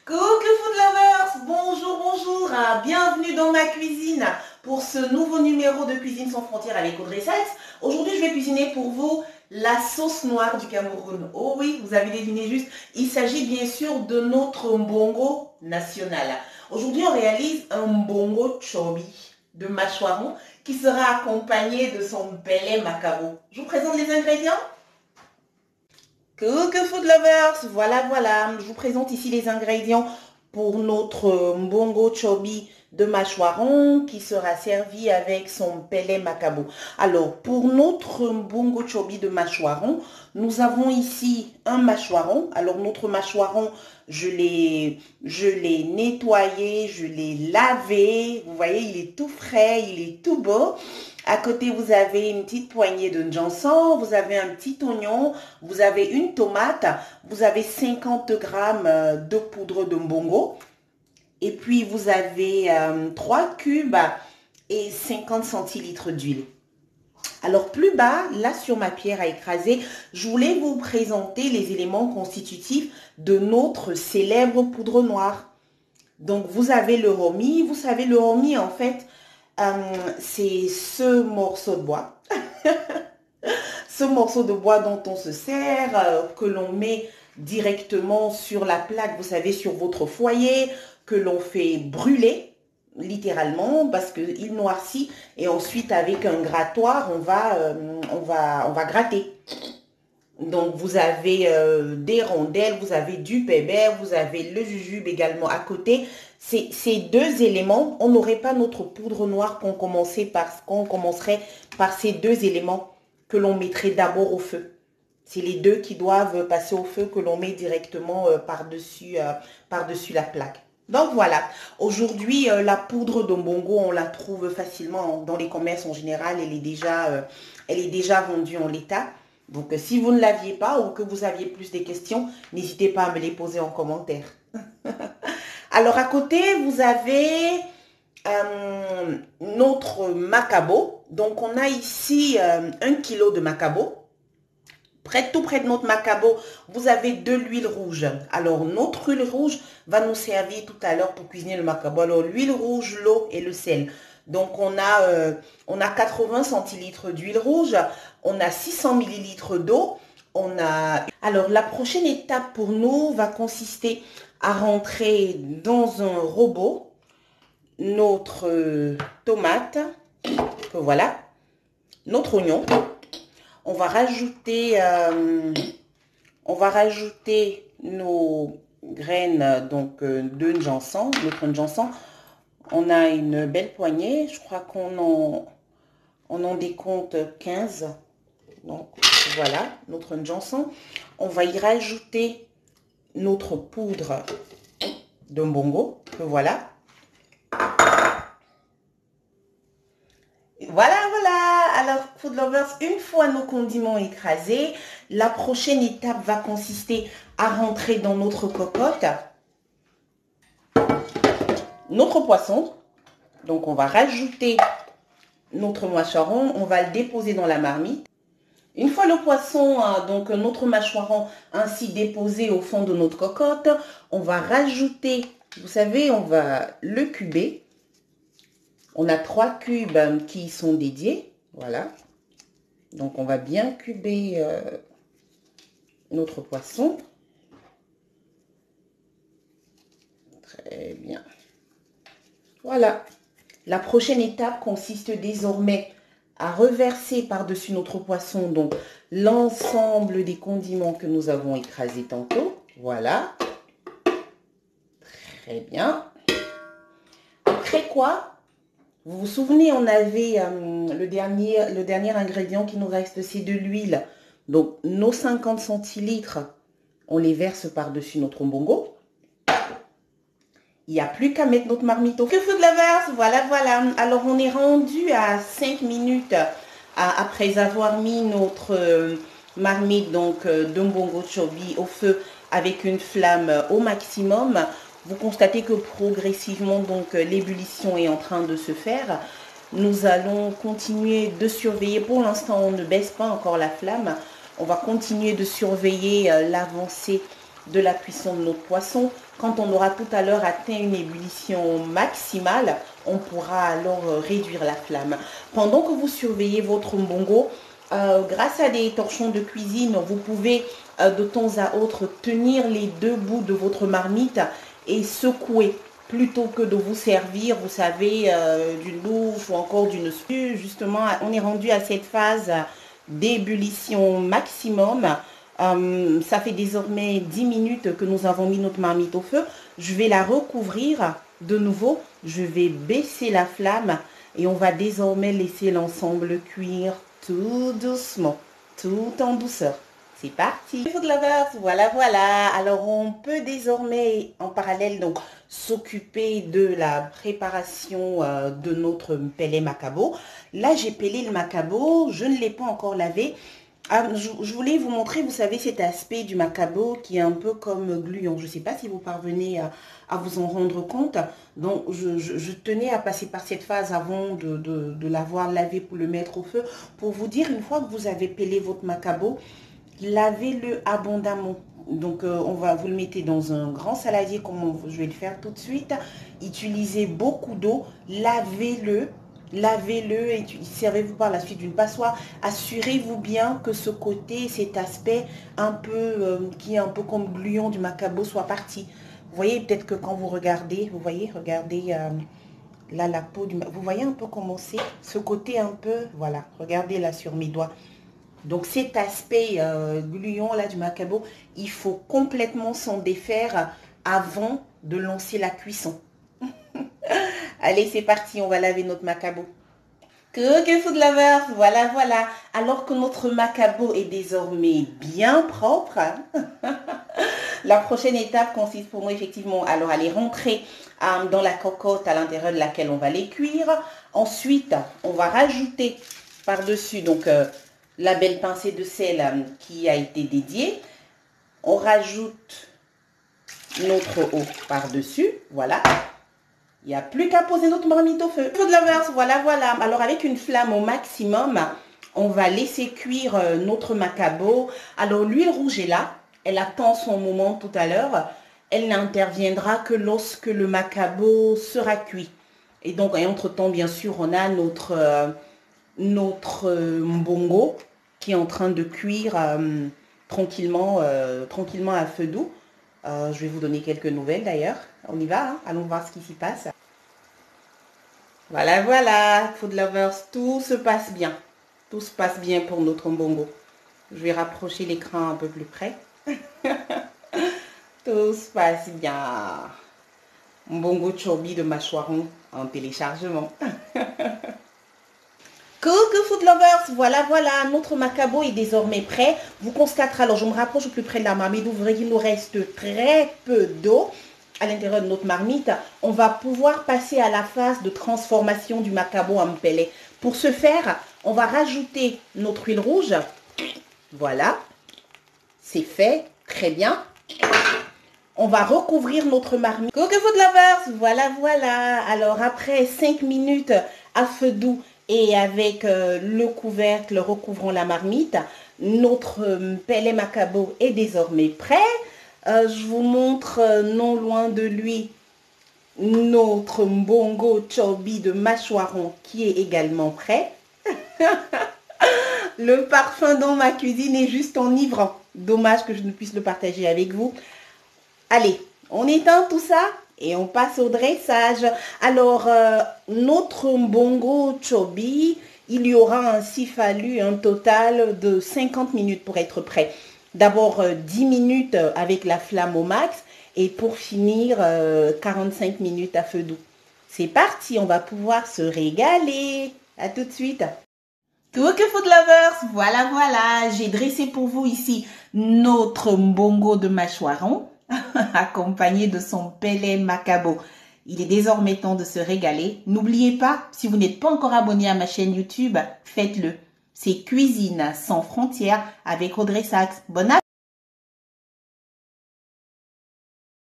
Coucou food lovers, bonjour, bienvenue dans ma cuisine pour ce nouveau numéro de Cuisine sans frontières avec Audrey Sykes. Aujourd'hui, je vais cuisiner pour vous la sauce noire du Cameroun. Oh oui, vous avez deviné juste, il s'agit bien sûr de notre mbongo national. Aujourd'hui, on réalise un mbongo chobi de mâchoiron qui sera accompagné de son belé macabo. Je vous présente les ingrédients. Coucou food lovers, voilà, je vous présente ici les ingrédients pour notre mbongo chobi de mâchoiron qui sera servi avec son pelé macabo. Alors, pour notre mbongo chobi de mâchoiron, nous avons ici un mâchoiron. Alors, notre mâchoiron, je l'ai nettoyé, je l'ai lavé. Vous voyez, il est tout frais, il est tout beau. À côté, vous avez une petite poignée de janson, vous avez un petit oignon, vous avez une tomate, vous avez 50 grammes de poudre de mbongo. Et puis, vous avez 3 cubes et 50 centilitres d'huile. Alors, plus bas, là sur ma pierre à écraser, je voulais vous présenter les éléments constitutifs de notre célèbre poudre noire. Donc, vous avez le romi. Vous savez, le romi, en fait, c'est ce morceau de bois. Ce morceau de bois dont on se sert, que l'on met directement sur la plaque, vous savez, sur votre foyer, que l'on fait brûler, littéralement, parce qu'il noircit. Et ensuite, avec un grattoir, on va gratter. Donc, vous avez des rondelles, vous avez du pébert, vous avez le jujube également à côté. Ces deux éléments, on n'aurait pas notre poudre noire qu'on commencerait par ces deux éléments que l'on mettrait d'abord au feu. C'est les deux qui doivent passer au feu que l'on met directement par-dessus la plaque. Donc voilà, aujourd'hui la poudre de mbongo, on la trouve facilement dans les commerces en général, elle est déjà vendue en l'état. Donc si vous ne l'aviez pas ou que vous aviez plus de questions, n'hésitez pas à me les poser en commentaire. Alors à côté, vous avez notre macabo. Donc on a ici 1 kg de macabo. Tout près de notre macabo, vous avez de l'huile rouge. Alors, notre huile rouge va nous servir tout à l'heure pour cuisiner le macabo. Alors, l'huile rouge, l'eau et le sel. Donc, on a 80 centilitres d'huile rouge. On a 600 millilitres d'eau. Alors, la prochaine étape pour nous va consister à rentrer dans un robot notre tomate, que voilà, notre oignon. On va rajouter nos graines donc de janson, notre janson. On a une belle poignée, je crois qu'on en décompte 15. Donc voilà, notre janson. On va y rajouter notre poudre de mbongo, que voilà. Voilà. Alors, food lovers, une fois nos condiments écrasés, la prochaine étape va consister à rentrer dans notre cocotte notre poisson. Donc, on va rajouter notre mâchoiron, on va le déposer dans la marmite. Une fois le poisson, donc notre mâchoiron ainsi déposé au fond de notre cocotte, on va rajouter, vous savez, on va le cuber. On a 3 cubes qui sont dédiés. Voilà. Donc, on va bien cuber notre poisson. Très bien. Voilà. La prochaine étape consiste désormais à reverser par-dessus notre poisson donc l'ensemble des condiments que nous avons écrasés tantôt. Voilà. Très bien. Après quoi? Vous vous souvenez, on avait le dernier ingrédient qui nous reste, c'est de l'huile. Donc, nos 50 centilitres, on les verse par-dessus notre mbongo. Il n'y a plus qu'à mettre notre marmite au feu. Food lovers, voilà. Alors, on est rendu à 5 minutes après avoir mis notre marmite donc, de mbongo chobi au feu avec une flamme au maximum. Vous constatez que progressivement, donc, l'ébullition est en train de se faire. Nous allons continuer de surveiller. Pour l'instant, on ne baisse pas encore la flamme. On va continuer de surveiller l'avancée de la cuisson de notre poisson Quand on aura tout à l'heure atteint une ébullition maximale, on pourra alors réduire la flamme. Pendant que vous surveillez votre mbongo, grâce à des torchons de cuisine, vous pouvez de temps à autre tenir les deux bouts de votre marmite et secouer plutôt que de vous servir, vous savez, d'une bouffe ou encore d'une soupe. Justement, on est rendu à cette phase d'ébullition maximum. Ça fait désormais 10 minutes que nous avons mis notre marmite au feu. Je vais la recouvrir de nouveau. Je vais baisser la flamme et on va désormais laisser l'ensemble cuire tout doucement, tout en douceur. C'est parti. Food lovers, voilà, voilà. Alors, on peut désormais en parallèle donc s'occuper de la préparation de notre pele macabo. Là, j'ai pelé le macabo. Je ne l'ai pas encore lavé. Je voulais vous montrer, vous savez, cet aspect du macabo qui est un peu comme gluant. Je ne sais pas si vous parvenez à vous en rendre compte. Donc, je tenais à passer par cette phase avant de l'avoir lavé pour le mettre au feu. Pour vous dire, une fois que vous avez pelé votre macabo, lavez-le abondamment. Donc, vous le mettez dans un grand saladier comme je vais le faire tout de suite. Utilisez beaucoup d'eau, lavez-le. Lavez-le et servez-vous par la suite d'une passoire. Assurez-vous bien que ce côté, cet aspect un peu qui est un peu comme gluant du macabo soit parti. Vous voyez peut-être que quand vous regardez, vous voyez, regardez là la peau du, vous voyez un peu comment c'est ce côté un peu, voilà, regardez là sur mes doigts. Donc cet aspect gluant là du macabo, il faut complètement s'en défaire avant de lancer la cuisson. Allez, c'est parti, on va laver notre macabo. Coucou food lovers, voilà, voilà. Alors que notre macabo est désormais bien propre, la prochaine étape consiste pour nous effectivement alors à les rentrer dans la cocotte à l'intérieur de laquelle on va les cuire. Ensuite, on va rajouter par-dessus donc la belle pincée de sel qui a été dédiée. On rajoute notre eau par-dessus, voilà. Il n'y a plus qu'à poser notre marmite au feu. Food lovers, voilà, voilà. Alors avec une flamme au maximum, on va laisser cuire notre macabo. Alors l'huile rouge est là. Elle attend son moment tout à l'heure. Elle n'interviendra que lorsque le macabo sera cuit. Et donc, entre-temps, bien sûr, on a notre mbongo qui est en train de cuire tranquillement à feu doux. Je vais vous donner quelques nouvelles d'ailleurs. On y va, hein? Allons voir ce qui s'y passe. Voilà, voilà, food lovers, tout se passe bien. Tout se passe bien pour notre mbongo. Je vais rapprocher l'écran un peu plus près. Tout se passe bien. Mbongo chobi de mâchoiron en téléchargement. Coucou food lovers, voilà, voilà, notre macabo est désormais prêt. Vous constaterez, alors je me rapproche au plus près de la marmite, vous verrez qu'il nous reste très peu d'eau à l'intérieur de notre marmite. On va pouvoir passer à la phase de transformation du macabo en pele. Pour ce faire, on va rajouter notre huile rouge. Voilà, c'est fait, très bien. On va recouvrir notre marmite. Coucou food lovers, voilà, voilà. Alors après 5 minutes à feu doux et avec le couvercle recouvrant la marmite, notre pele macabo est désormais prêt. Je vous montre non loin de lui notre mbongo chobi de mâchoiron qui est également prêt. Le parfum dans ma cuisine est juste enivrant. Dommage que je ne puisse le partager avec vous. Allez, on éteint tout ça et on passe au dressage. Alors, notre mbongo chobi, il y aura ainsi fallu un total de 50 minutes pour être prêt. D'abord 10 minutes avec la flamme au max et pour finir 45 minutes à feu doux. C'est parti, on va pouvoir se régaler. À tout de suite. Coucou food lovers, voilà, voilà, j'ai dressé pour vous ici notre mbongo de mâchoiron accompagné de son pele macabo. Il est désormais temps de se régaler. N'oubliez pas, si vous n'êtes pas encore abonné à ma chaîne YouTube, faites-le. C'est Cuisine sans frontières avec Audrey Sachs. Bon appétit!